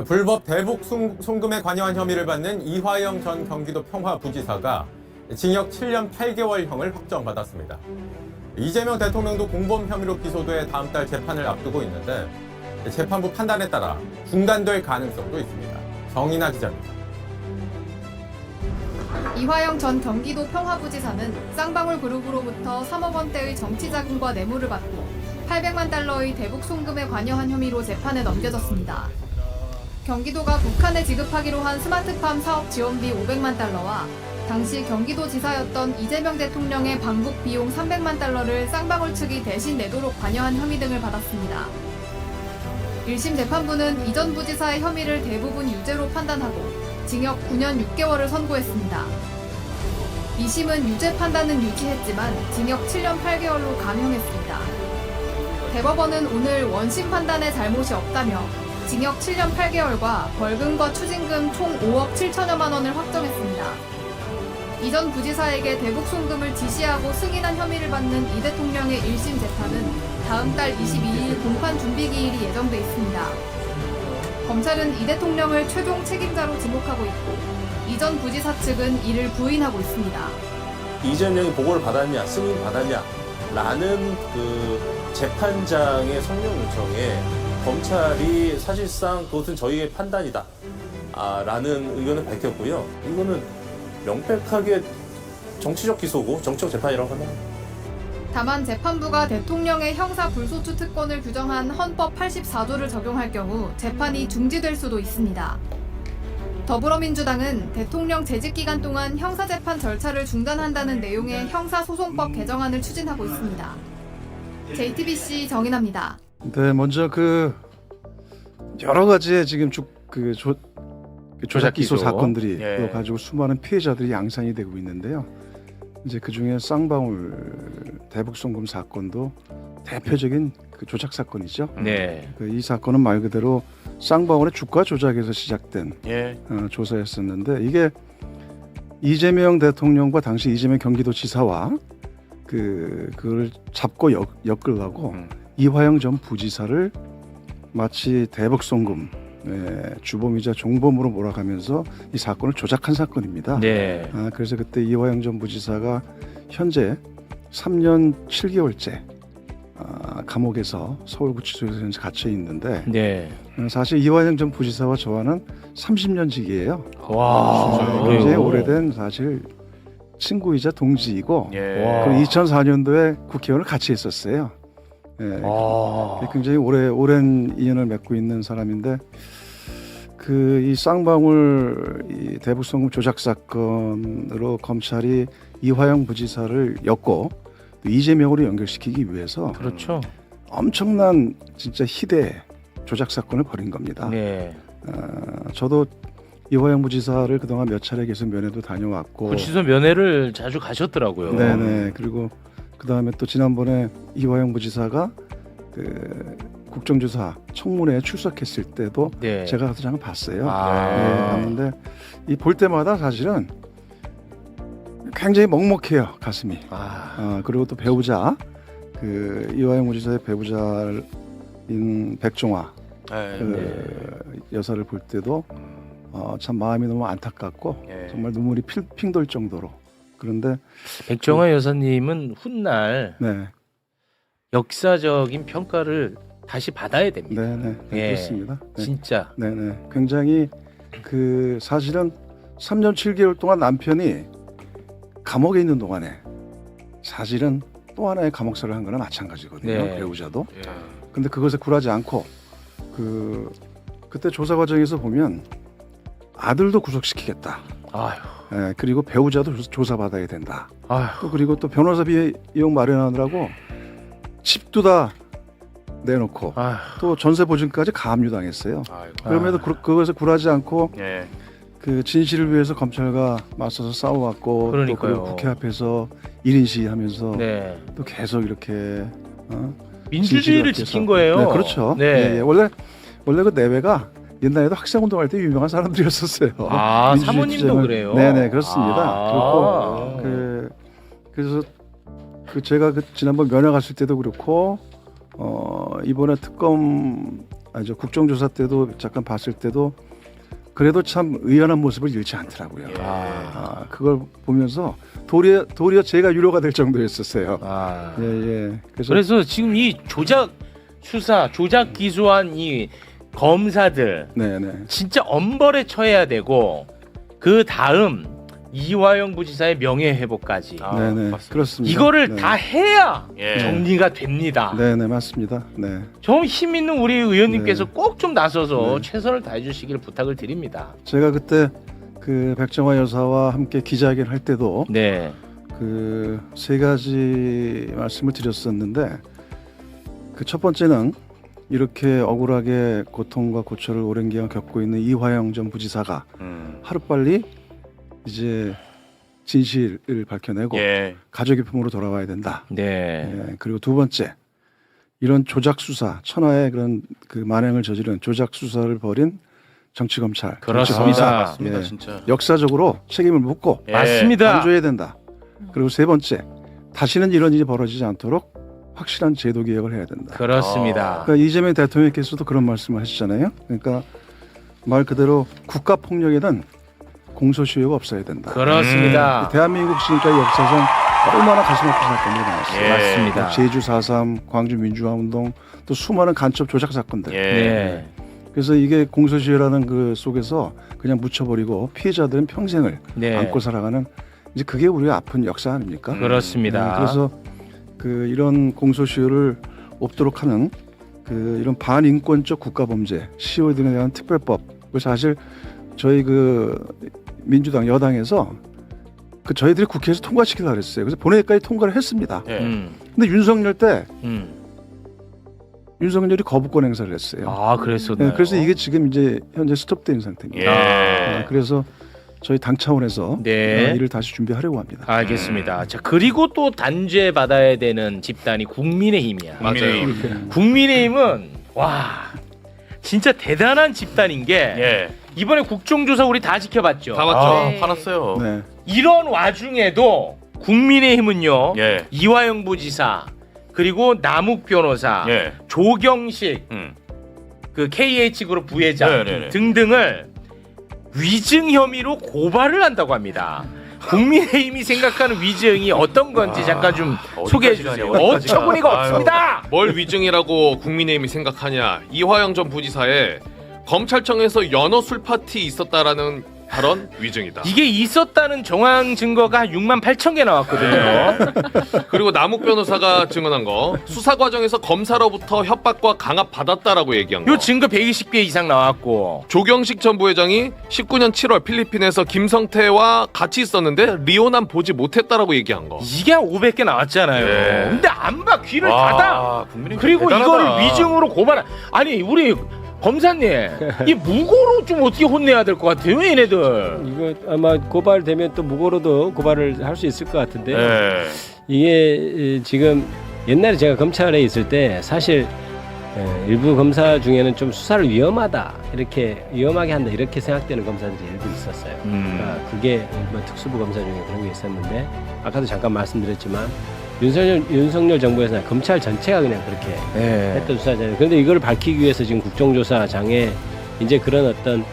불법 대북 송금에 관여한 혐의를 받는 이화영 전 경기도 평화부지사가 징역 7년 8개월형을 확정받았습니다. 이재명 대통령도 공범 혐의로 기소돼 다음 달 재판을 앞두고 있는데 재판부 판단에 따라 중단될 가능성도 있습니다. 정인아 기자입니다. 이화영 전 경기도 평화부지사는 쌍방울 그룹으로부터 3억 원대의 정치자금과 뇌물을 받고 800만 달러의 대북 송금에 관여한 혐의로 재판에 넘겨졌습니다. 경기도가 북한에 지급하기로 한 스마트팜 사업 지원비 500만 달러와 당시 경기도지사였던 이재명 대통령의 방북 비용 300만 달러를 쌍방울 측이 대신 내도록 관여한 혐의 등을 받았습니다. 1심 재판부는 이 전 부지사의 혐의를 대부분 유죄로 판단하고 징역 9년 6개월을 선고했습니다. 2심은 유죄 판단은 유지했지만 징역 7년 8개월로 감형했습니다. 대법원은 오늘 원심 판단에 잘못이 없다며 징역 7년 8개월과 벌금과 추징금 총 5억 7천여만 원을 확정했습니다. 이 전 부지사에게 대북 송금을 지시하고 승인한 혐의를 받는 이 대통령의 1심 재판은 다음 달 22일 공판 준비 기일이 예정돼 있습니다. 검찰은 이 대통령을 최종 책임자로 지목하고 있고 이 전 부지사 측은 이를 부인하고 있습니다. 이재명이 보고를 받았냐, 승인 받았냐, 라는 재판장의 성명 요청에 검찰이 사실상 그것은 저희의 판단이다, 라는 의견을 밝혔고요. 이거는 명백하게 정치적 기소고 정치적 재판이라고 합니다. 다만 재판부가 대통령의 형사 불소추 특권을 규정한 헌법 84조를 적용할 경우 재판이 중지될 수도 있습니다. 더불어민주당은 대통령 재직 기간 동안 형사재판 절차를 중단한다는 내용의 형사소송법 개정안을 추진하고 있습니다. JTBC 정인아입니다. 네, 먼저 여러 가지의 지금 조작 기소 사건들이 또 가지고 수많은 피해자들이 양산이 되고 있는데요. 이제 그 중에 쌍방울 대북 송금 사건도 대표적인 조작 사건이죠. 네. 이 사건은 말 그대로 쌍방울의 주가 조작에서 시작된 조사였었는데 이게 이재명 대통령과 당시 이재명 경기도지사와 그걸 잡고 엮으려고 이화영 전 부지사를 마치 대북 송금 주범이자 종범으로 몰아가면서 이 사건을 조작한 사건입니다. 네. 그래서 그때 이화영 전 부지사가 현재 3년 7개월째 감옥에서 서울구치소에서 현재 갇혀 있는데 네. 사실 이화영 전 부지사와 저와는 30년직이에요. 와. 굉장히 오래된 사실 친구이자 동지이고 와. 그리고 2004년도에 국회의원을 같이 했었어요. 굉장히 오랜 인연을 맺고 있는 사람인데 이 쌍방울 이 대북 송금 조작 사건으로 검찰이 이화영 부지사를 엮고 또 이재명으로 연결시키기 위해서 그렇죠. 엄청난 진짜 희대 조작 사건을 벌인 겁니다. 네. 저도 이화영 부지사를 그동안 몇 차례 계속 면회도 다녀왔고 구치소 면회를 자주 가셨더라고요. 네네. 그리고 그 다음에 또 지난번에 이화영 부지사가 국정조사 청문회에 출석했을 때도 네. 제가 가서 잠깐 봤어요. 아. 봤는데 이 볼 때마다 사실은 굉장히 먹먹해요, 가슴이. 그리고 또 배우자 이화영 부지사의 배우자인 백종화 여사를 볼 때도 참 마음이 너무 안타깝고 정말 눈물이 핑 돌 정도로. 그런데 백정화 여사님은 훗날 네. 역사적인 평가를 다시 받아야 됩니다. 네네. 그렇습니다. 네. 진짜. 네네. 굉장히 사실은 3년 7개월 동안 남편이 감옥에 있는 동안에 사실은 또 하나의 감옥살을 한 거나 마찬가지거든요. 네. 배우자도. 근데 그것에 굴하지 않고 그때 조사 과정에서 보면 아들도 구속시키겠다. 아휴. 네, 그리고 배우자도 조사받아야 된다. 아휴. 또 그리고 또 변호사 비용 마련하느라고 집도 다 내놓고 아휴. 또 전세 보증까지 가압류당했어요. 그럼에도 그것에 굴하지 않고 진실을 위해서 검찰과 맞서서 싸워왔고 또 그리고 국회 앞에서 1인 시위하면서 또 계속 이렇게 민주주의를 지킨 거예요. 네, 그렇죠. 네. 원래 그 내외가 옛날에도 학생운동할 때 유명한 사람들이었었어요. 사모님도 그래요. 네네, 그렇습니다. 그래서 제가 지난번 면회 갔을 때도 그렇고 이번에 특검 아니죠. 국정조사 때도 잠깐 봤을 때도 그래도 참 의연한 모습을 잃지 않더라고요. 그걸 보면서 도리어 제가 위로가 될 정도였었어요. 예. 그래서 지금 이 조작 수사, 조작 기소한 이 검사들 네네. 진짜 엄벌에 처해야 되고 그 다음 이화영 부지사의 명예회복까지 네네. 그렇습니다. 이거를 네. 다 해야 예. 정리가 됩니다. 네네 맞습니다. 네. 좀 힘 있는 우리 의원님께서 네. 꼭 좀 나서서 네. 최선을 다해 주시길 부탁을 드립니다. 제가 그때 그 백정화 여사와 함께 기자회견 할 때도 네. 그 세 가지 말씀을 드렸었는데 그 첫 번째는 이렇게 억울하게 고통과 고초를 오랜 기간 겪고 있는 이화영 전 부지사가 하루빨리 이제 진실을 밝혀내고 예. 가족의 품으로 돌아와야 된다. 네. 예, 그리고 두 번째 이런 조작 수사 천하의 그런 그 만행을 저지른 조작 수사를 벌인 정치 검찰, 그렇습니다. 맞습니다, 예, 진짜. 역사적으로 책임을 묻고 예. 맞습니다. 감줘야 된다. 그리고 세 번째 다시는 이런 일이 벌어지지 않도록 확실한 제도 개혁을 해야 된다. 그렇습니다. 그러니까 이재명 대통령께서도 그런 말씀을 하시잖아요. 그러니까 말 그대로 국가 폭력에는 공소시효가 없어야 된다. 그렇습니다. 대한민국 지금까지 역사상 얼마나 가슴 아픈 사건들이 많았어요. 예. 맞습니다. 제주 4.3, 광주 민주화 운동, 또 수많은 간첩 조작 사건들. 예. 네. 그래서 이게 공소시효라는 그 속에서 그냥 묻혀버리고 피해자들은 평생을 네. 안고 살아가는 이제 그게 우리가 아픈 역사 아닙니까? 그렇습니다. 그래서 그 이런 공소시효를 없도록 하는 그 이런 반인권적 국가범죄 시효 등에 대한 특별법을 사실 저희 그 민주당 여당에서 그 저희들이 국회에서 통과시키려고 그랬어요. 그래서 본회의까지 통과를 했습니다. 예. 근데 윤석열 때 음. 윤석열이 거부권 행사를 했어요. 아, 그랬었나요? 네, 그래서 이게 지금 이제 현재 스톱된 상태입니다. 예. 그래서 저희 당 차원에서 네. 이를 다시 준비하려고 합니다. 알겠습니다. 자, 그리고 또 단죄 받아야 되는 집단이 국민의힘이야. 맞아요. 국민의힘은 와 진짜 대단한 집단인 게 예. 이번에 국정조사 우리 다 지켜봤죠. 다 봤죠. 네. 화났어요. 네. 이런 와중에도 국민의힘은요 예. 이화영 부지사 그리고 남욱 변호사, 예. 조경식 그 KH그룹 부회장 네네네. 등등을 위증 혐의로 고발을 한다고 합니다. 국민의힘이 생각하는 위증이 어떤 건지 잠깐 좀 소개해 주세요. 어처구니가 없습니다. 뭘 위증이라고 국민의힘이 생각하냐. 이화영 전 부지사의 검찰청에서 연어 술 파티 있었다라는 발언 위증이다. 이게 있었다는 정황 증거가 68,000개 나왔거든요. 그리고 남욱 변호사가 증언한 거 수사 과정에서 검사로부터 협박과 강압 받았다라고 얘기한 거. 요 증거 120개 이상 나왔고 조경식 전 부회장이 19년 7월 필리핀에서 김성태와 같이 있었는데 리오난 보지 못했다라고 얘기한 거. 이게 한 500개 나왔잖아요. 네. 근데 안 봐 귀를 와, 닫아. 국민의힘 그리고 대단하다. 이거를 위증으로 고발. 아니 우리 검사님 이 무고로 좀 어떻게 혼내야 될 것 같아요 얘네들. 이거 아마 고발되면 또 무고로도 고발을 할 수 있을 것 같은데 예. 이게 지금 옛날에 제가 검찰에 있을 때 사실 일부 검사 중에는 좀 수사를 위험하다 이렇게 위험하게 한다 이렇게 생각되는 검사들이 일부 있었어요. 그러니까 그게 뭐 특수부 검사 중에 그런 게 있었는데 아까도 잠깐 말씀드렸지만 윤석열 정부에서는 검찰 전체가 그냥 그렇게 했던 수사잖아요. 그런데 이걸 밝히기 위해서 지금 국정조사장에 이제 그런 어떤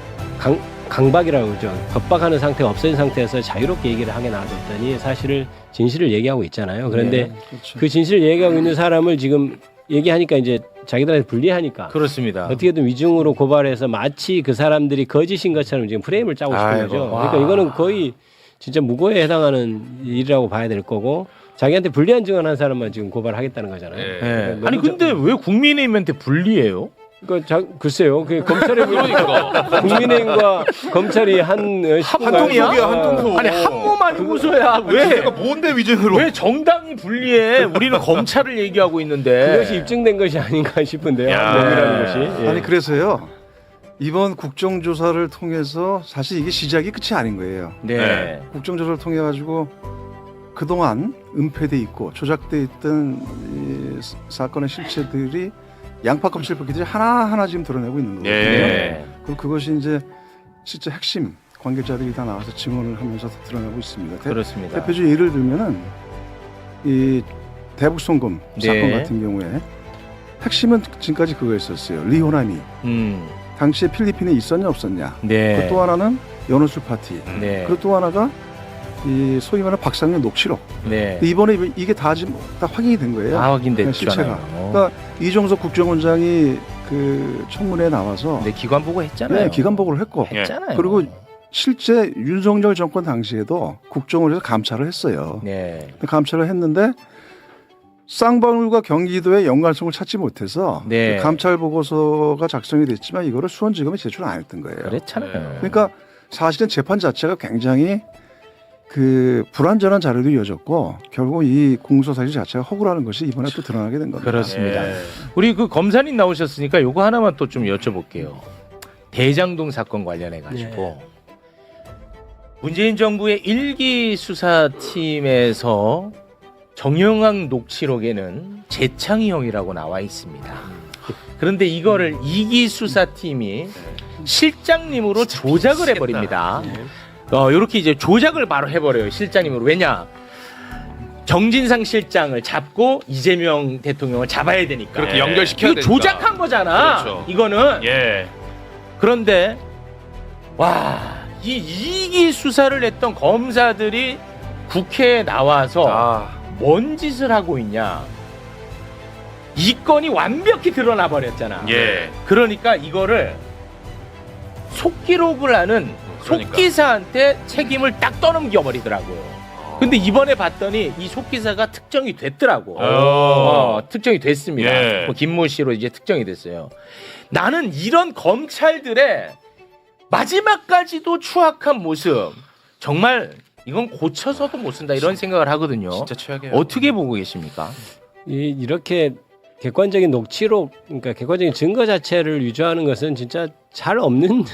강박이라고 그러죠. 겁박하는 상태가 없어진 상태에서 자유롭게 얘기를 하게 놔뒀더니 사실을 진실을 얘기하고 있잖아요. 그런데 그렇죠. 그 진실을 얘기하고 있는 사람을 지금 얘기하니까 이제 자기들한테 불리하니까 그렇습니다. 어떻게든 위증으로 고발해서 마치 그 사람들이 거짓인 것처럼 지금 프레임을 짜고 싶은 아이고, 거죠. 와. 그러니까 이거는 거의 진짜 무고에 해당하는 일이라고 봐야 될 거고 자기한테 불리한 증언한 사람만 지금 고발하겠다는 거잖아요. 예. 그러니까 아니 너무 근데 왜 국민의힘한테 불리해요? 그러니까 글쎄요. 그 검찰의 그러니까. 국민의힘과 검찰이 한 통이야? 한 통소. 아니 한 몸 아니고서야 왜? 뭔데 위증으로? 왜 정당이 불리해? 우리는 검찰을 얘기하고 있는데. 그것이 입증된 것이 아닌가 싶은데요. 야. 몸이라는 것이. 예. 아니 그래서요 이번 국정조사를 통해서 사실 이게 시작이 끝이 아닌 거예요. 네. 국정조사를 통해 가지고 그동안 은폐돼 있고 조작돼 있던 이 사건의 실체들이 양파 껍질 벗기듯이 하나하나 지금 드러내고 있는 거거든요. 예. 그리고 그것이 이제 실제 핵심 관계자들이 다 나와서 증언을 하면서 드러나고 있습니다. 그렇습니다. 대표적인 예를 들면은 이 대북 송금 네. 사건 같은 경우에 핵심은 지금까지 그거였었어요. 리호나미. 당시에 필리핀에 있었냐 없었냐. 네. 그리고 또 하나는 연호술 파티. 네. 그리고 또 하나가 이 소위 말하는 박상현 녹취록. 네. 근데 이번에 이게 다 지금 다 확인이 된 거예요. 다 확인됐잖아요. 실체가. 그러니까 이종석 국정원장이 그 청문회에 나와서 네, 기관 보고 했잖아요. 네, 기관 보고를 했고 했잖아요. 그리고 실제 윤석열 정권 당시에도 국정원에서 감찰을 했어요. 네. 감찰을 했는데 쌍방울과 경기도의 연관성을 찾지 못해서 네. 그 감찰 보고서가 작성이 됐지만 이거를 수원지검에 제출 안 했던 거예요. 그랬잖아요. 그러니까 사실은 재판 자체가 굉장히 그 불완전한 자료도 이어졌고 결국 이 공소 사실 자체가 허구라는 것이 이번에 또 드러나게 된 겁니다. 그렇습니다. 우리 그 검사님 나오셨으니까 요거 하나만 또 좀 여쭤볼게요. 대장동 사건 관련해 가지고 문재인 정부의 1기 수사팀에서 정영학 녹취록에는 재창희 형이라고 나와 있습니다. 그런데 이거를 2기 수사팀이 실장님으로 조작을 해버립니다. 이렇게 이제 조작을 바로 해버려요. 실장님으로. 왜냐? 정진상 실장을 잡고 이재명 대통령을 잡아야 되니까. 그렇게 연결시켜야 이거 되니까. 조작한 거잖아. 그렇죠. 이거는. 예. 그런데 와, 이 2기 수사를 했던 검사들이 국회에 나와서 뭔 짓을 하고 있냐? 이 건이 완벽히 드러나 버렸잖아. 예. 그러니까 이거를 속기록을 하는 그러니까. 속기사한테 책임을 딱 떠넘겨 버리더라고요. 근데 이번에 봤더니 이 속기사가 특정이 됐더라고. 특정이 됐습니다. 예. 뭐 김모 씨로 이제 특정이 됐어요. 나는 이런 검찰들의 마지막까지도 추악한 모습 정말 이건 고쳐서도 못 쓴다 이런 생각을 하거든요. 진짜 최악이에요. 어떻게 보고 계십니까? 이렇게 객관적인 녹취록, 그러니까 객관적인 증거 자체를 위조하는 것은 진짜 잘 없는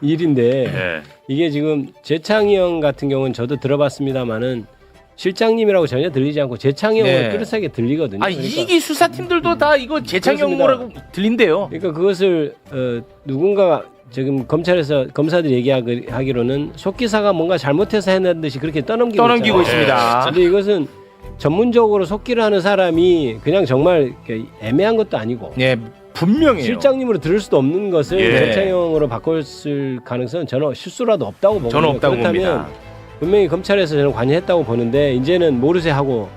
일인데 예. 이게 지금 재창희 형 같은 경우는 저도 들어봤습니다만은 실장님이라고 전혀 들리지 않고 재창희 형을 네. 뚜렷하게 들리거든요. 아, 이기 수사팀들도 다 이거 재창희 형이라고 들린대요. 그러니까 그것을 누군가 지금 검찰에서 검사들이 얘기하기로는 속기사가 뭔가 잘못해서 해낸 듯이 그렇게 떠넘기고 있습니다. 근데 이것은 전문적으로 속기를 하는 사람이 그냥 정말 애매한 것도 아니고 네, 분명해요. 실장님으로 들을 수도 없는 것을 예. 재창형으로 바꿨을 가능성은 저는 실수라도 없다고 보거든요. 저는 없다고 그렇다면 봅니다. 분명히 검찰에서 저는 관여했다고 보는데 이제는 모르쇠 하고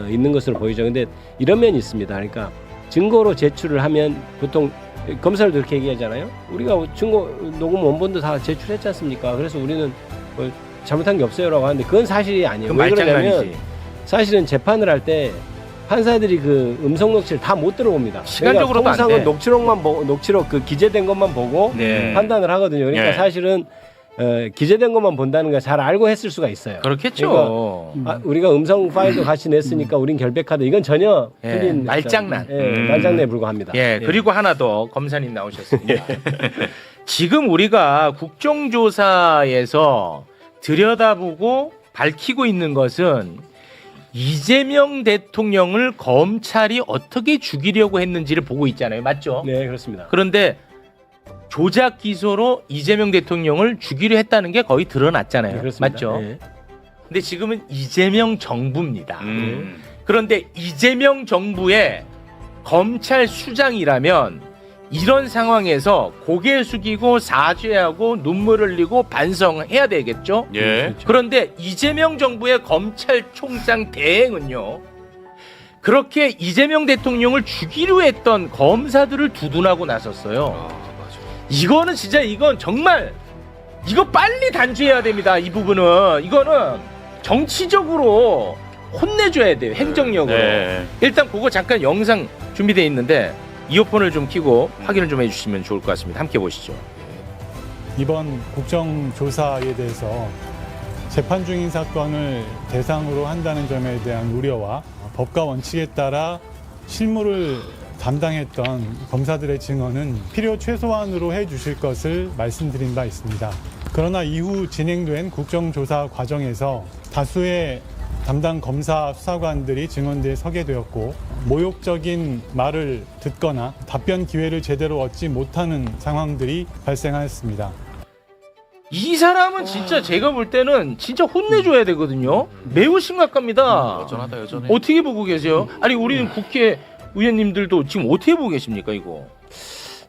있는 것으로 보이죠. 근데 이런 면이 있습니다. 그러니까 증거로 제출을 하면 보통 검사들도 그렇게 얘기하잖아요. 우리가 증거 녹음 원본도 다 제출했지 않습니까? 그래서 우리는 뭐 잘못한 게 없어요라고 하는데 그건 사실이 아니에요. 왜 그러냐면 말장난이지. 사실은 재판을 할 때 판사들이 그 음성 녹취를 다 못 들어봅니다. 시간적으로도 안 돼. 통상은 녹취록만 보고 녹취록 그 기재된 것만 보고 네. 판단을 하거든요. 그러니까 네. 사실은 기재된 것만 본다는 걸 잘 알고 했을 수가 있어요. 그렇겠죠. 우리가 음성 파일도 같이 냈으니까 우린 결백하다. 이건 전혀 예, 틀린 말장난. 말장난에 불과합니다. 예, 그리고 하나 더 검사님 나오셨습니다. 지금 우리가 국정조사에서 들여다보고 밝히고 있는 것은 이재명 대통령을 검찰이 어떻게 죽이려고 했는지를 보고 있잖아요. 맞죠? 네, 그렇습니다. 그런데 조작 기소로 이재명 대통령을 죽이려 했다는 게 거의 드러났잖아요. 네, 그렇습니다. 맞죠? 네. 근데 지금은 이재명 정부입니다. 그런데 이재명 정부의 검찰 수장이라면 이런 상황에서 고개 숙이고 사죄하고 눈물 흘리고 반성해야 되겠죠? 예. 그런데 이재명 정부의 검찰총장 대행은요. 그렇게 이재명 대통령을 죽이려 했던 검사들을 두둔하고 나섰어요. 이거는 진짜 이건 정말 이거 빨리 단죄해야 됩니다. 이 부분은 이거는 정치적으로 혼내줘야 돼요. 행정력으로. 네. 일단 그거 잠깐 영상 준비되어 있는데 이어폰을 좀 켜고 확인을 좀 해주시면 좋을 것 같습니다. 함께 보시죠. 이번 국정조사에 대해서 재판 중인 사건을 대상으로 한다는 점에 대한 우려와 법과 원칙에 따라 실무를 담당했던 검사들의 증언은 필요 최소한으로 해주실 것을 말씀드린 바 있습니다. 그러나 이후 진행된 국정조사 과정에서 다수의 담당 검사 수사관들이 증언대에 서게 되었고 모욕적인 말을 듣거나 답변 기회를 제대로 얻지 못하는 상황들이 발생하였습니다. 이 사람은 진짜 제가 볼 때는 진짜 혼내줘야 되거든요. 매우 심각합니다. 여전하다 여전해. 어떻게 보고 계세요? 아니 우리는 국회 의원님들도 지금 어떻게 보고 계십니까 이거?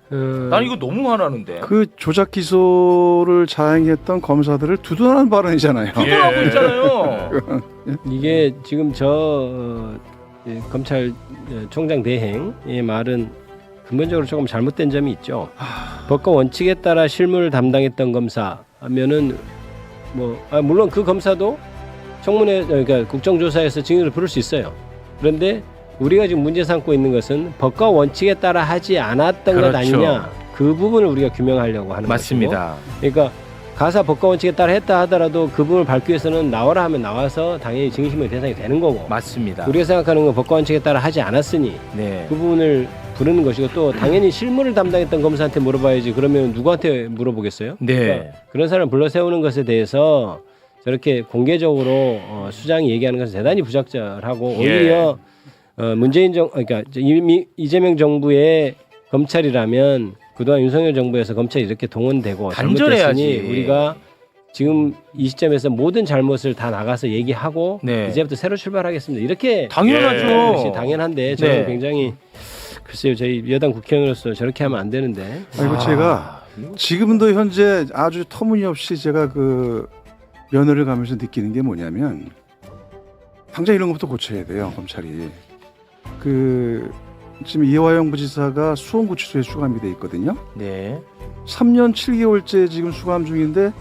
난 이거 너무 화나는데. 그 조작 기소를 자행했던 검사들을 두둔하는 발언이잖아요. 두둔하고 있잖아요. 이게 지금 검찰총장 대행의 말은 근본적으로 조금 잘못된 점이 있죠. 법과 원칙에 따라 실무를 담당했던 검사 하면은 물론 그 검사도 청문회 그러니까 국정조사에서 증인을 부를 수 있어요. 그런데 우리가 지금 문제 삼고 있는 것은 법과 원칙에 따라 하지 않았던 것 아니냐, 그 부분을 우리가 규명하려고 하는 맞습니다. 것이고, 그러니까 가사 법과 원칙에 따라 했다 하더라도 그 부분을 밟기 위해서는 나와라 하면 나와서 당연히 증인신문 대상이 되는 거고, 맞습니다. 우리가 생각하는 건 법과 원칙에 따라 하지 않았으니 네. 그 부분을 부르는 것이고, 또 당연히 실무를 담당했던 검사한테 물어봐야지. 그러면 누구한테 물어보겠어요? 네. 그러니까 그런 사람을 불러 세우는 것에 대해서 저렇게 공개적으로 수장이 얘기하는 것은 대단히 부적절하고, 오히려 그러니까 이재명 정부의 검찰이라면 그동안 윤석열 정부에서 검찰이 이렇게 동원되고 단절해야지. 잘못했으니 우리가 지금 이 시점에서 모든 잘못을 다 나가서 얘기하고 네. 이제부터 새로 출발하겠습니다. 이렇게 당연하죠. 것이 당연한데 저는 네. 굉장히 글쎄요, 저희 여당 국회의원으로서 저렇게 하면 안 되는데. 아이고 제가 지금도 현재 아주 터무니없이 제가 그 면허를 가면서 느끼는 게 뭐냐면, 당장 이런 것부터 고쳐야 돼요, 검찰이. 지금 이화영 부지사가 수원구치소에 수감이 돼 있거든요. 네. 3년 7개월째 지금 수감 중인데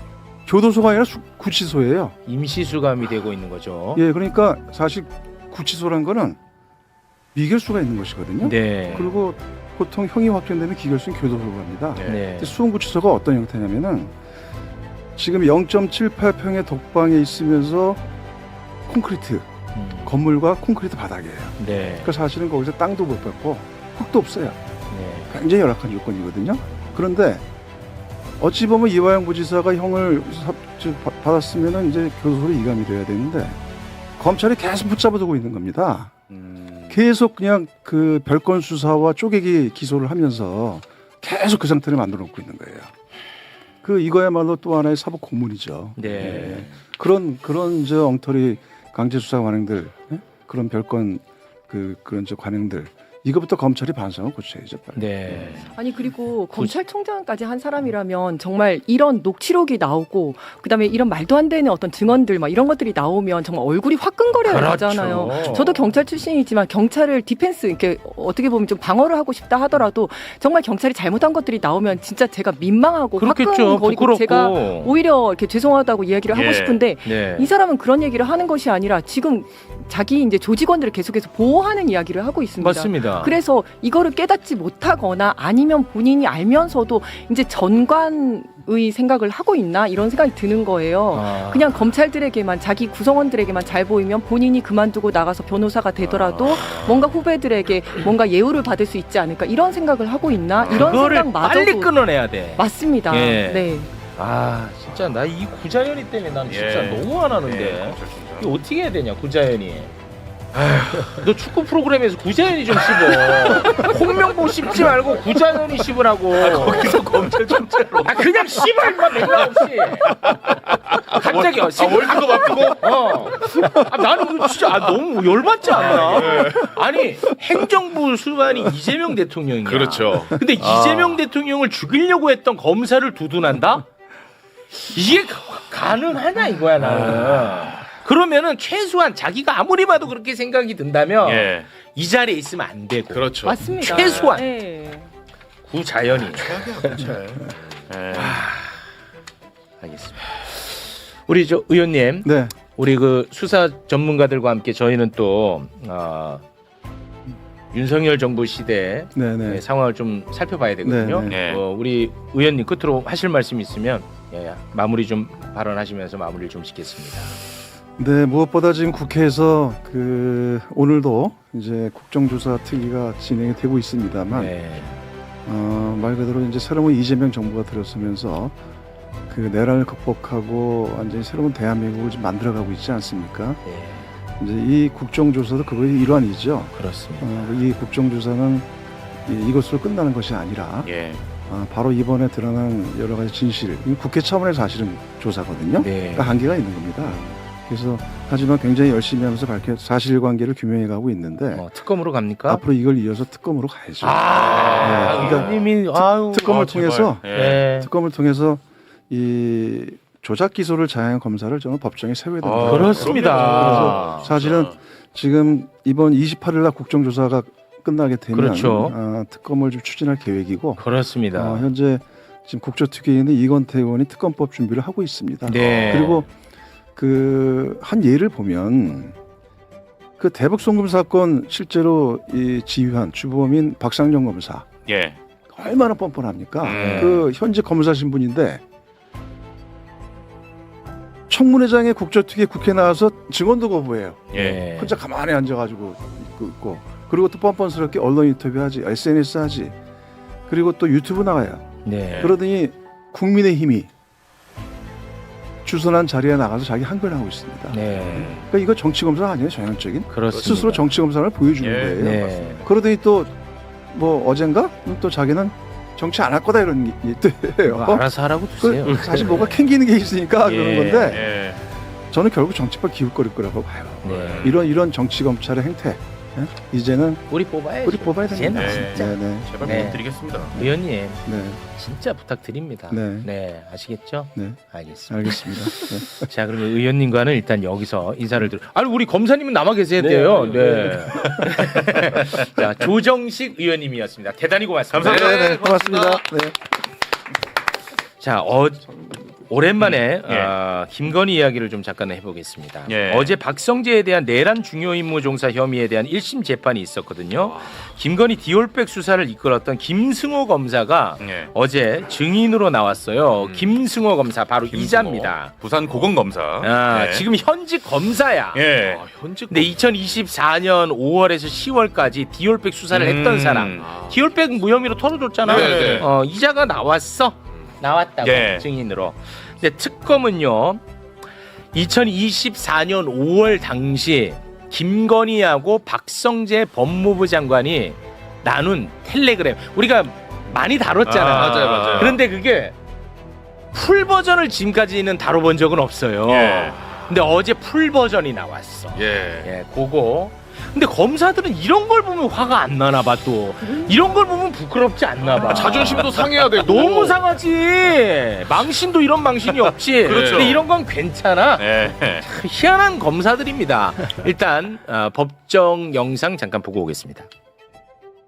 교도소가 아니라 구치소예요. 임시 수감이 되고 있는 거죠. 예, 그러니까 사실 구치소란 거는 미결수가 있는 것이거든요. 네. 그리고 보통 형이 확정되면 기결수는 교도소로 갑니다. 네. 수원구치소가 어떤 형태냐면은 지금 0.78평의 독방에 있으면서 콘크리트 건물과 콘크리트 바닥이에요. 네. 그러니까 사실은 거기서 땅도 못 밟고 흙도 없어요. 네. 굉장히 열악한 조건이거든요. 그런데 어찌 보면 이화영 부지사가 형을 받았으면은 이제 교도소로 이감이 돼야 되는데 검찰이 계속 붙잡아두고 있는 겁니다. 계속 그냥 그 별건 수사와 쪼개기 기소를 하면서 계속 그 상태를 만들어 놓고 있는 거예요. 이거야말로 또 하나의 사법 고문이죠. 네. 그런 저 엉터리 강제 수사 관행들, 그런 별건 그런 저 관행들, 이거부터 검찰이 반성을 고쳐야죠. 빨리. 네. 아니 그리고 검찰총장까지 한 사람이라면 정말 이런 녹취록이 나오고 그다음에 이런 말도 안 되는 어떤 증언들 막 이런 것들이 나오면 정말 얼굴이 화끈거려야 그렇죠. 되잖아요. 저도 경찰 출신이지만 경찰을 디펜스 이렇게 어떻게 보면 좀 방어를 하고 싶다 하더라도 정말 경찰이 잘못한 것들이 나오면 진짜 제가 민망하고 그렇겠죠. 화끈거리고 부끄럽고. 제가 오히려 이렇게 죄송하다고 이야기를 하고 싶은데 네. 이 사람은 그런 얘기를 하는 것이 아니라 지금 자기 이제 조직원들을 계속해서 보호하는 이야기를 하고 있습니다. 맞습니다. 그래서 이거를 깨닫지 못하거나 아니면 본인이 알면서도 이제 전관의 생각을 하고 있나 이런 생각이 드는 거예요. 그냥 검찰들에게만 자기 구성원들에게만 잘 보이면 본인이 그만두고 나가서 변호사가 되더라도 뭔가 후배들에게 뭔가 예우를 받을 수 있지 않을까 이런 생각을 하고 있나 이런 그거를 생각마저도 빨리 끊어내야 돼. 맞습니다. 예. 네. 진짜 나 이 구자연이 때문에 난 진짜 너무 화나는데 이거 어떻게 해야 되냐 구자연이. 너 축구 프로그램에서 구자연이 좀 씹어. 홍명보 씹지 말고 구자연이 씹으라고. 거기서 검찰총장으로. 그냥 씹어 임마 맥락 없이. 갑자기 월드컵 앞두고. 나는 이거 진짜 너무 열받지 않나? 아니 행정부 수반이 이재명 대통령이야. 그렇죠. 근데 이재명 대통령을 죽이려고 했던 검사를 두둔한다? 이게 가능하냐 이거야 나는. 그러면은 최소한 자기가 아무리 봐도 그렇게 생각이 든다면 이 자리에 있으면 안 되고. 그렇죠. 맞습니다. 최소한 네. 구자연이. 알겠습니다. 우리 저 의원님, 네. 우리 그 수사 전문가들과 함께 저희는 또 윤석열 정부 시대 네네. 상황을 좀 살펴봐야 되거든요. 네네. 우리 의원님 끝으로 하실 말씀 있으면 마무리 좀 발언하시면서 마무리를 좀 짓겠습니다. 네, 무엇보다 지금 국회에서 오늘도 이제 국정조사 특위가 진행이 되고 있습니다만, 말 그대로 이제 새로운 이재명 정부가 들어서면서 내란을 극복하고 완전히 새로운 대한민국을 좀 만들어가고 있지 않습니까? 이제 이 국정조사도 그거의 일환이죠. 그렇습니다. 이 국정조사는 이것으로 끝나는 것이 아니라 바로 이번에 드러난 여러 가지 진실, 국회 차원에서 사실은 조사거든요. 그러니까 한계가 있는 겁니다. 그래서 하지만 굉장히 열심히 하면서 사실관계를 규명해가고 있는데 특검으로 갑니까? 앞으로 이걸 이어서 특검으로 가야죠. 그러니까 특검을 통해서 네. 특검을 통해서 이 조작 기소를 자행한 검사를 저는 법정에 세워야 된다. 그렇습니다. 그래서 사실은 지금 이번 28일 날 국정조사가 끝나게 되면 그렇죠. 특검을 좀 추진할 계획이고 그렇습니다. 현재 지금 국조특위에 있는 이건태 의원이 특검법 준비를 하고 있습니다. 네. 그리고 한 예를 보면 그 대북 송금 사건 실제로 이 지휘한 주범인 박상정 검사 예. 얼마나 뻔뻔합니까? 그 현재 검사 신분인데 청문회장에 국조특위 국회 나와서 증언도 거부해요. 예. 혼자 가만히 앉아가지고 있고 그리고 또 뻔뻔스럽게 언론 인터뷰하지, SNS 하지, 그리고 또 유튜브 나가요. 네. 그러더니 국민의힘이 주선한 자리에 나가서 자기 항변하고 있습니다. 네. 그러니까 이거 정치 검사 아니에요, 전형적인? 그렇습니다. 스스로 정치 검사를 보여주는 거예요. 네. 그러더니 또 뭐 어젠가 또 자기는 정치 안 할 거다 이런 뜻이에요. 알아서 하라고 두세요. 사실 뭐가 캥기는 게 있으니까 그러는 건데 예. 저는 결국 정치법 기웃거릴 거라고 봐요. 네. 이런 정치 검찰의 행태 이제는 우리 뽑아야죠. 우리 뽑아야 됩니다. 네. 진짜. 네. 제발 네. 부탁드리겠습니다. 의원님 네. 진짜 부탁드립니다. 네. 아시겠죠? 네. 알겠습니다. 알겠습니다. 네. 자, 그러면 의원님과는 일단 여기서 인사를 드려. 아니 우리 검사님은 남아 계셔야 돼요. 네. 자, 조정식 의원님이었습니다. 대단히 고맙습니다. 감사합니다. 네, 고맙습니다. 네. 자, 오랜만에 예. 김건희 이야기를 좀 잠깐 해보겠습니다. 예. 어제 박성재에 대한 내란 중요 임무 종사 혐의에 대한 1심 재판이 있었거든요. 김건희 디올백 수사를 이끌었던 김승호 검사가 예. 어제 증인으로 나왔어요. 김승호 검사 바로 이자입니다. 부산 고검검사. 예. 지금 현직 검사야. 예. 현직 근데 2024년 5월에서 10월까지 디올백 수사를 했던 사람. 디올백 무혐의로 털어줬잖아. 네, 네. 이자가 나왔다고 예. 증인으로. 근데 특검은요 2024년 5월 당시 김건희하고 박성재 법무부 장관이 나눈 텔레그램 우리가 많이 다뤘잖아. 맞아요. 그런데 그게 풀 버전을 지금까지는 다뤄본 적은 없어요. 예. 근데 어제 풀 버전이 나왔어. 예. 그거. 근데 검사들은 이런 걸 보면 화가 안 나나 봐 또. 이런 걸 보면 부끄럽지 않나 봐. 자존심도 상해야 되고. 너무 상하지. 망신도 이런 망신이 없지. 그렇죠. 근데 이런 건 괜찮아. 예. 희한한 검사들입니다. 일단 법정 영상 잠깐 보고 오겠습니다.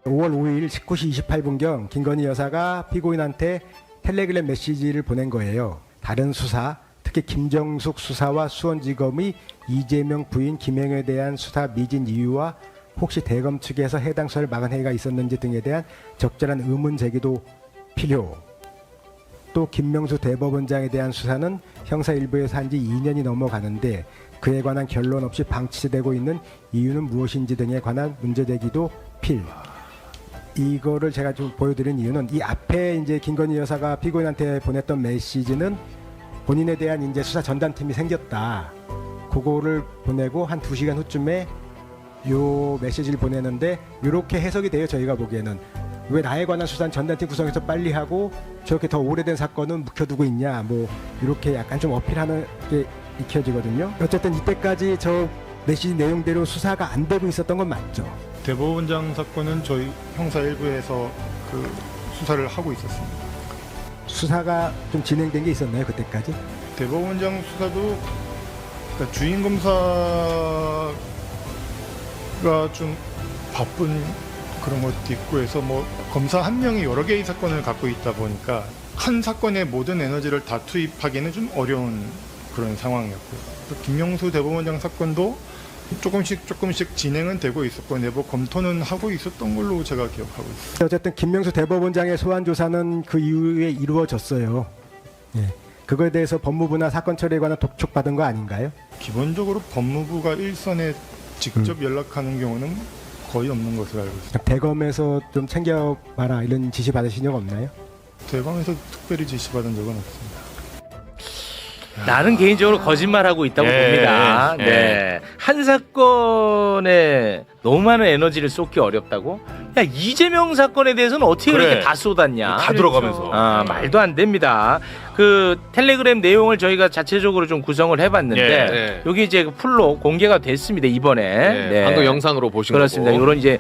5월 5일 19시 28분경 김건희 여사가 피고인한테 텔레그램 메시지를 보낸 거예요. 다른 수사, 특히 김정숙 수사와 수원지검의 이재명 부인 김영애에 대한 수사 미진 이유와 혹시 대검 측에서 해당 수사를 막은 행위가 있었는지 등에 대한 적절한 의문 제기도 필요. 또 김명수 대법원장에 대한 수사는 형사 일부에서 한 지 2년이 넘어가는데 그에 관한 결론 없이 방치되고 있는 이유는 무엇인지 등에 관한 문제 제기도 필. 이거를 제가 좀 보여드린 이유는 이 앞에 이제 김건희 여사가 피고인한테 보냈던 메시지는 본인에 대한 이제 수사 전담팀이 생겼다. 그거를 보내고 한 2시간 후쯤에 요 메시지를 보내는데 이렇게 해석이 돼요. 저희가 보기에는 왜 나에 관한 수사 전담팀 구성해서 빨리 하고 저렇게 더 오래된 사건은 묵혀두고 있냐. 뭐 이렇게 약간 좀 어필하는 게 익혀지거든요. 어쨌든 이때까지 저 메시지 내용대로 수사가 안 되고 있었던 건 맞죠. 대법원장 사건은 저희 형사 1부에서 그 수사를 하고 있었습니다. 수사가 좀 진행된 게 있었나요 그때까지? 대법원장 수사도 그러니까 주인 검사가 좀 바쁜 그런 것도 있고 해서 뭐 검사 한 명이 여러 개의 사건을 갖고 있다 보니까 한 사건에 모든 에너지를 다 투입하기는 좀 어려운 그런 상황이었고요. 또 김명수 대법원장 사건도 조금씩 진행은 되고 있었고 내부 검토는 하고 있었던 걸로 제가 기억하고 있습니다. 어쨌든 김명수 대법원장의 소환 조사는 그 이후에 이루어졌어요. 예. 그거에 대해서 법무부나 사건 처리에 관한 독촉받은 거 아닌가요? 기본적으로 법무부가 일선에 직접 연락하는 경우는 거의 없는 것으로 알고 있습니다. 대검에서 좀 챙겨봐라 이런 지시 받으신 적 없나요? 대검에서 특별히 지시받은 적은 없습니다. 나는 개인적으로 거짓말하고 있다고 봅니다. 네. 한 사건에 너무 많은 에너지를 쏟기 어렵다고? 야, 이재명 사건에 대해서는 어떻게 그래. 그렇게 다 쏟았냐? 다 들어가면서. 아, 말도 안 됩니다. 그 텔레그램 내용을 저희가 자체적으로 좀 구성을 해봤는데 네. 여기 이제 풀로 공개가 됐습니다 이번에. 네. 방금 영상으로 보신 그렇습니다. 거고. 이런 이제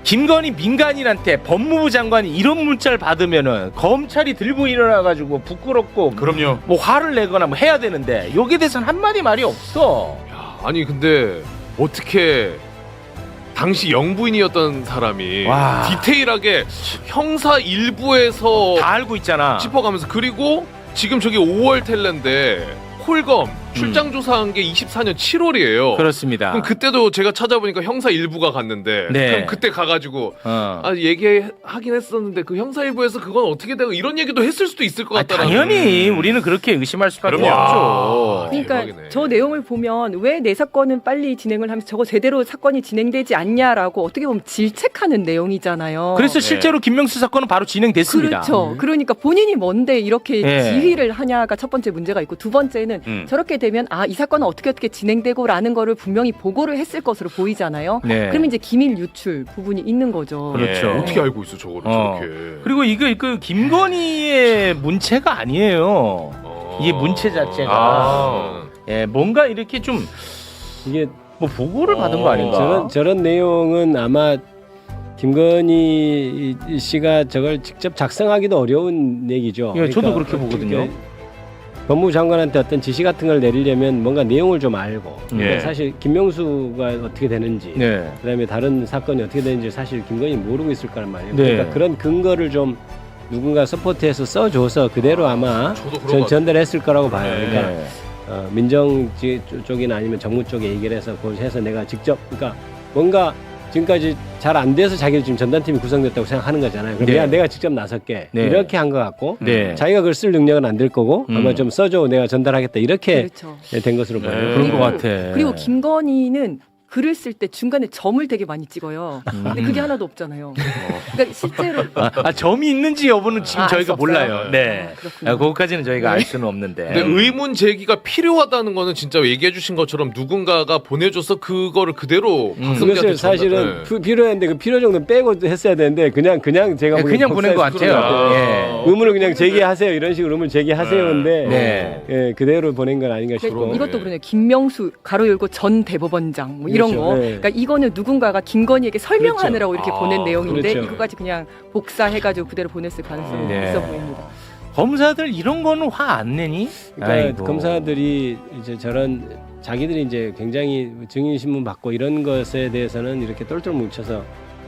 김건희 민간인한테 법무부 장관이 이런 문자를 받으면은 검찰이 들고 일어나가지고 부끄럽고 그럼요. 뭐 화를 내거나 뭐 해야 되는데 여기에 대해서는 한마디 말이 없어. 아니 근데 어떻게 당시 영부인이었던 사람이 와. 디테일하게 형사 일부에서 다 알고 있잖아. 짚어가면서 그리고 지금 저기 5월 텔레인데 콜검 출장 조사한 게 24년 7월이에요. 그렇습니다. 그럼 그때도 제가 찾아보니까 형사 일부가 갔는데 네. 그럼 그때 가가지고 얘기하긴 했었는데 그 형사 일부에서 그건 어떻게 되고 이런 얘기도 했을 수도 있을 것 같다는. 당연히 우리는 그렇게 의심할 수밖에 없죠. 그러니까 대박이네. 저 내용을 보면 왜 내 사건은 빨리 진행을 하면서 저거 제대로 사건이 진행되지 않냐라고 어떻게 보면 질책하는 내용이잖아요. 그래서 실제로 김명수 사건은 바로 진행됐습니다. 그렇죠. 그러니까 본인이 뭔데 이렇게 예. 지휘를 하냐가 첫 번째 문제가 있고 두 번째는 저렇게 되면 이 사건은 어떻게 진행되고라는 거를 분명히 보고를 했을 것으로 보이잖아요. 네. 그러면 이제 기밀 유출 부분이 있는 거죠. 그렇죠. 어떻게 알고 있어 저거를 저렇게. 그리고 이거 그 김건희의 문체가 아니에요. 이 문체 자체가 뭔가 이렇게 좀 이게 뭐 보고를 받은 거 아닌가? 저런 내용은 아마 김건희 씨가 저걸 직접 작성하기도 어려운 얘기죠. 예, 저도 그렇게 보거든요. 법무부 장관한테 어떤 지시 같은 걸 내리려면 뭔가 내용을 좀 알고 예. 사실 김명수가 어떻게 되는지 네. 그다음에 다른 사건이 어떻게 되는지 사실 김건희 모르고 있을 거란 말이에요. 네. 그러니까 그런 근거를 좀 누군가 서포트해서 써줘서 그대로 아마 전달했을 거라고 봐요. 그러니까 민정 쪽이나 아니면 정무 쪽에 얘기를 해서 그걸 해서 내가 직접 그러니까 뭔가 지금까지 잘 안 돼서 자기도 지금 전단팀이 구성됐다고 생각하는 거잖아요. 그럼 네. 내가 직접 나설게 네. 이렇게 한 것 같고 네. 자기가 그걸 쓸 능력은 안 될 거고 아마 좀 써줘 내가 전달하겠다 이렇게 그렇죠. 된 것으로 보여요. 그런 것 같아. 그리고 김건희는 글을 쓸 때 중간에 점을 되게 많이 찍어요. 근데 그게 하나도 없잖아요. 그러니까 실제로 점이 있는지 여부는 지금 알 저희가 수 몰라요. 없어요. 네. 그렇군요. 그거까지는 저희가 알 수는 없는데. 근데 의문 제기가 필요하다는 거는 진짜 얘기해 주신 것처럼 누군가가 보내줘서 그거를 그대로 그것을 사실은 필요했는데 그 필요 정도는 빼고 했어야 되는데 그냥 제가 그냥 보낸 것 같아요. 예. 의문을 그냥 제기하세요 이런 식으로 의문 제기하세요인데 예, 그대로 보낸 건 아닌가 싶고 이것도 그러네요. 김명수 가로 열고 전 대법원장 뭐 이런 그렇죠. 거. 네. 그러니까 이거는 누군가가 김건희에게 설명하느라고 이렇게 보낸 내용인데 그렇죠. 이거까지 그냥 복사해가지고 그대로 보냈을 가능성이 네. 있어 보입니다. 검사들 이런 거는 화 안 내니? 그러니까 아이고. 검사들이 이제 저런 자기들이 이제 굉장히 증인 신문 받고 이런 것에 대해서는 이렇게 똘똘 뭉쳐서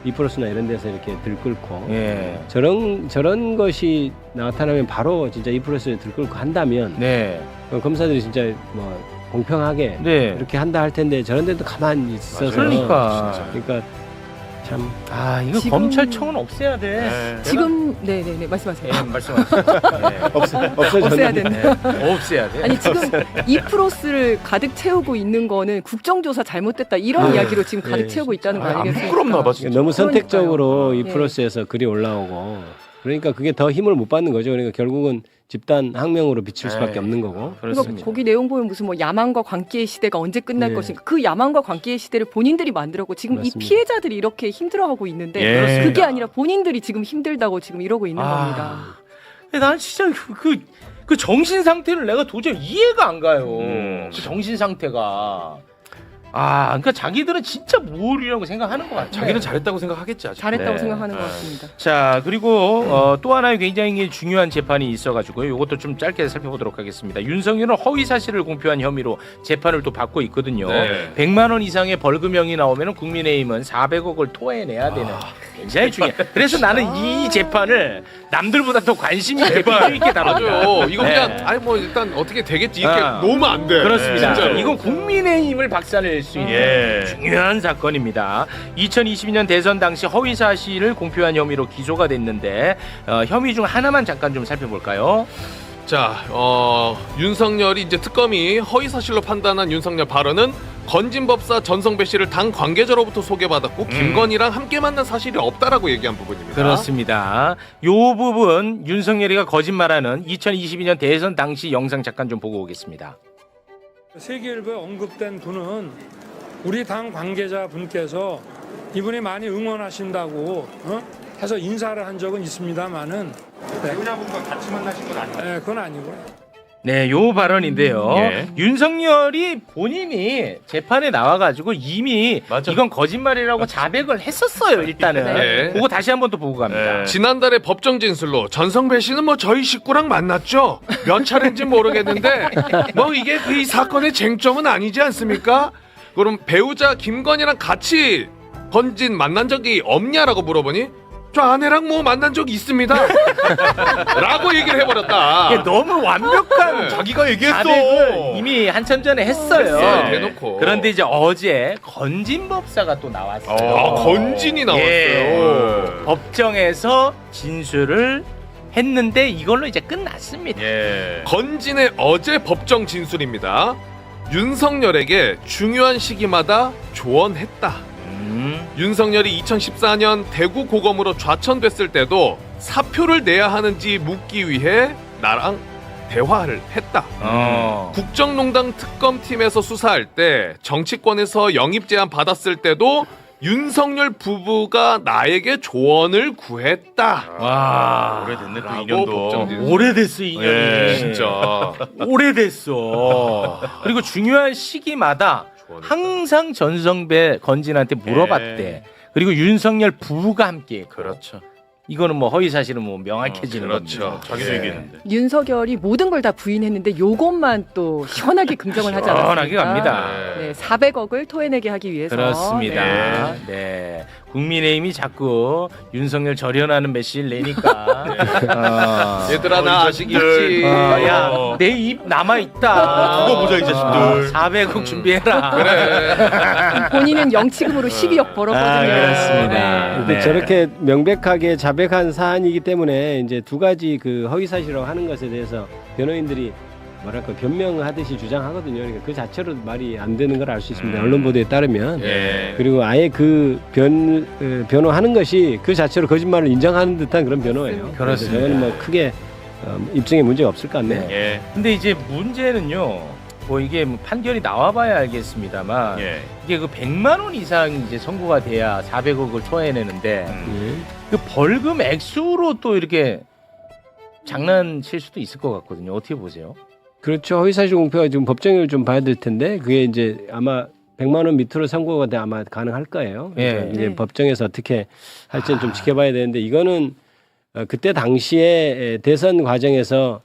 이프로스나 이런 데서 이렇게 들끓고 예. 저런 것이 나타나면 바로 진짜 이프로스에 들끓고 한다면 네. 검사들이 진짜 뭐 공평하게 네. 이렇게 한다 할 텐데 저런 데도 가만히 있어서 그러니까 참 이거 지금- 검찰청은 없애야 돼. 지금 네네네 말씀하세요. 말씀하세요. 없애야 된다. 없애야 돼. 아니 지금 이프로스를 가득 채우고 있는 거는 국정조사 잘못됐다 이런 이야기로 지금 가득 채우고 있다는 거 아니겠습니까? 부끄럽나 봐 진짜. 너무 선택적으로 그러니까요. 이프로스에서 글이 올라오고 그러니까 그게 더 힘을 못 받는 거죠. 그러니까 결국은 집단 항명으로 비칠 수밖에 없는 거고. 그리고 거기 내용 보면 무슨 뭐 야망과 광기의 시대가 언제 끝날 네. 것인가 그 야망과 광기의 시대를 본인들이 만들었고 지금 맞습니다. 이 피해자들이 이렇게 힘들어하고 있는데 예. 그게 아니라 본인들이 지금 힘들다고 지금 이러고 있는 겁니다. 난 진짜 그 정신 상태를 내가 도저히 이해가 안 가요. 그 정신 상태가. 그러니까 자기들은 진짜 무얼이라고 생각하는 것 같아요. 자기는 잘했다고 생각하겠지 아직. 잘했다고 네. 생각하는 것 같습니다. 자, 그리고 또 하나의 굉장히 중요한 재판이 있어가지고요. 이것도 좀 짧게 살펴보도록 하겠습니다. 윤석열은 허위 사실을 공표한 혐의로 재판을 또 받고 있거든요. 네. 100만 원 이상의 벌금형이 나오면 국민의힘은 400억을 토해내야 되는 굉장히 중요해. 그래서 나는 이 재판을 남들보다 더 관심이 있게 다뤄요. 맞아요. 이거 네. 그냥 뭐 일단 어떻게 되겠지 이렇게 놓으면 안 돼. 그렇습니다. 진짜로. 이건 국민의힘을 박살낼 수 있는 중요한 사건입니다. 2022년 대선 당시 허위 사실을 공표한 혐의로 기소가 됐는데 혐의 중 하나만 잠깐 좀 살펴볼까요? 자, 윤석열이 이제 특검이 허위 사실로 판단한 윤석열 발언은 건진법사 전성배 씨를 당 관계자로부터 소개받았고 김건희랑 함께 만난 사실이 없다라고 얘기한 부분입니다. 그렇습니다. 요 부분 윤석열이가 거짓말하는 2022년 대선 당시 영상 잠깐 좀 보고 오겠습니다. 세계일보에 언급된 분은 우리 당 관계자분께서 이분이 많이 응원하신다고 해서 인사를 한 적은 있습니다만은 배우자분과 같이 만나신 건 아니에요? 네, 그건 아니고요. 네, 요 발언인데요. 예. 윤석열이 본인이 재판에 나와가지고 이미 이건 거짓말이라고 자백을 했었어요. 일단은 네. 그거 다시 한번 또 보고 갑니다. 지난달에 법정 진술로 전성배 씨는 뭐 저희 식구랑 만났죠. 몇 차례인지 모르겠는데 뭐 이게 이 사건의 쟁점은 아니지 않습니까? 그럼 배우자 김건희랑 같이 건진 만난 적이 없냐라고 물어보니 저 아내랑 뭐 만난 적 있습니다. 라고 얘기를 해버렸다. 이게 너무 완벽한 자기가 얘기했어. 자백을 이미 한참 전에 했어요. 대놓고. 그런데 이제 어제 건진법사가 또 나왔어요. 아, 건진이 나왔어요. 예. 법정에서 진술을 했는데 이걸로 이제 끝났습니다. 건진의 어제 법정 진술입니다. 윤석열에게 중요한 시기마다 조언했다. 윤석열이 2014년 대구 고검으로 좌천됐을 때도 사표를 내야 하는지 묻기 위해 나랑 대화를 했다. 국정농단 특검팀에서 수사할 때 정치권에서 영입 제안 받았을 때도 윤석열 부부가 나에게 조언을 구했다. 와, 오래됐네 또 2년도. 오래됐어 2년이. 진짜 오래됐어. 그리고 중요한 시기마다 항상 전성배 건진한테 물어봤대. 그리고 윤석열 부부가 함께. 그렇죠. 이거는 뭐 허위 사실은 뭐 명확해지는 겁니다. 자기도 얘기했는데. 윤석열이 모든 걸 다 부인했는데 요것만 또 시원하게 긍정을 하지 않았습니까? 시원하게 갑니다. 네, 400억을 토해내게 하기 위해서. 그렇습니다. 네. 국민의힘이 자꾸 윤석열 절연하는 메시지를 내니까 얘들아 나 아직 있지. 야, 내 입 남아 있다. 두고 보자 이 자식들. 400억 준비해라. 그래. 본인은 영치금으로 12억 벌었거든요. 그렇습니다. 근데 네. 저렇게 명백하게 자백한 사안이기 때문에 이제 두 가지 그 허위 사실이라고 하는 것에 대해서 변호인들이 뭐랄까 변명하듯이 주장하거든요. 그러니까 그 자체로 말이 안 되는 걸 알 수 있습니다. 언론 보도에 따르면. 그리고 아예 그 변호하는 것이 그 자체로 거짓말을 인정하는 듯한 그런 변호예요. 그래서 저는 뭐 크게 입증에 문제가 없을 것 같네요. 근데 이제 문제는요. 뭐 이게 뭐 판결이 나와봐야 알겠습니다.만 이게 그 100만 원 이상 이제 선고가 돼야 400억을 초과해내는데 그 벌금 액수로 또 이렇게 장난칠 수도 있을 것 같거든요. 어떻게 보세요? 그렇죠. 허위사실 공표가 지금 법정을 좀 봐야 될 텐데 그게 이제 아마 100만 원 밑으로 선고가 돼 아마 가능할 거예요. 그러니까 이제 법정에서 어떻게 할지는 좀 지켜봐야 되는데 이거는 그때 당시에 대선 과정에서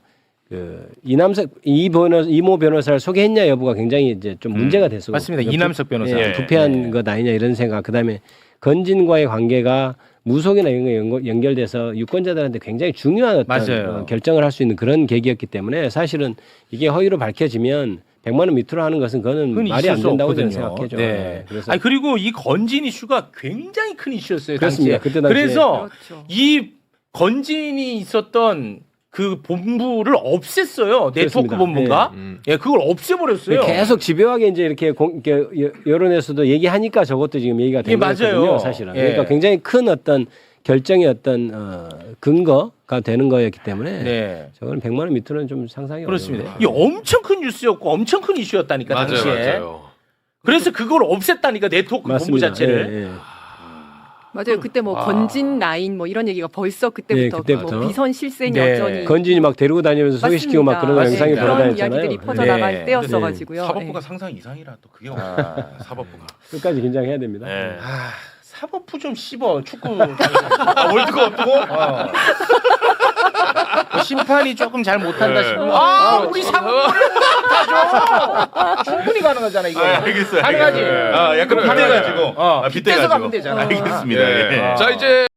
그 이모 변호사를 소개했냐 여부가 굉장히 이제 좀 문제가 됐었고 맞습니다. 이남석 변호사 부패한 것 아니냐 이런 생각. 그다음에 건진과의 관계가 무속이나 이런 거 연결돼서 유권자들한테 굉장히 중요한 어떤 결정을 할 수 있는 그런 계기였기 때문에 사실은 이게 허위로 밝혀지면 100만 원 밑으로 하는 것은 그거는 말이 안 된다고 저는 생각해요. 네. 그래서 아니 그리고 이 건진 이슈가 굉장히 큰 이슈였어요. 그렇습니다. 당시에. 그때 당시에. 그래서 이 건진이 있었던 그 본부를 없앴어요. 네트워크 본부인가? 예, 그걸 없애버렸어요. 계속 집요하게 이제 이렇게 여론에서도 얘기하니까 저것도 지금 얘기가 되는 거거든요. 사실은. 그러니까 굉장히 큰 어떤 결정의 어떤 근거가 되는 거였기 때문에 저건 100만 원 밑으로는 좀 상상이 그렇습니다. 어려워요. 이게 엄청 큰 뉴스였고 엄청 큰 이슈였다니까 당시에. 맞아요. 그래서 그걸 없앴다니까 네트워크 본부 자체를. 맞아요. 그때 뭐 건진 라인 뭐 이런 얘기가 벌써 그때부터, 뭐 비선 실세는 여전히 건진이 막 데리고 다니면서 소개시키고 막 그런 영상이 그런 돌아다녔잖아요. 이야기들이 퍼져나갈 때였어가지고요. 사법부가 상상 이상이라 또 그게 사법부가 끝까지 긴장해야 됩니다. 사법부 좀 씹어 축구 월드컵 두고 심판이 조금 잘 못한다 싶으면 우리 사법부를 못하죠. 충분히 가능하잖아 이거. 알겠어요. 가능하지. 약간 빗대가지고 빗대서 가면 되잖아. 알겠습니다. 자 이제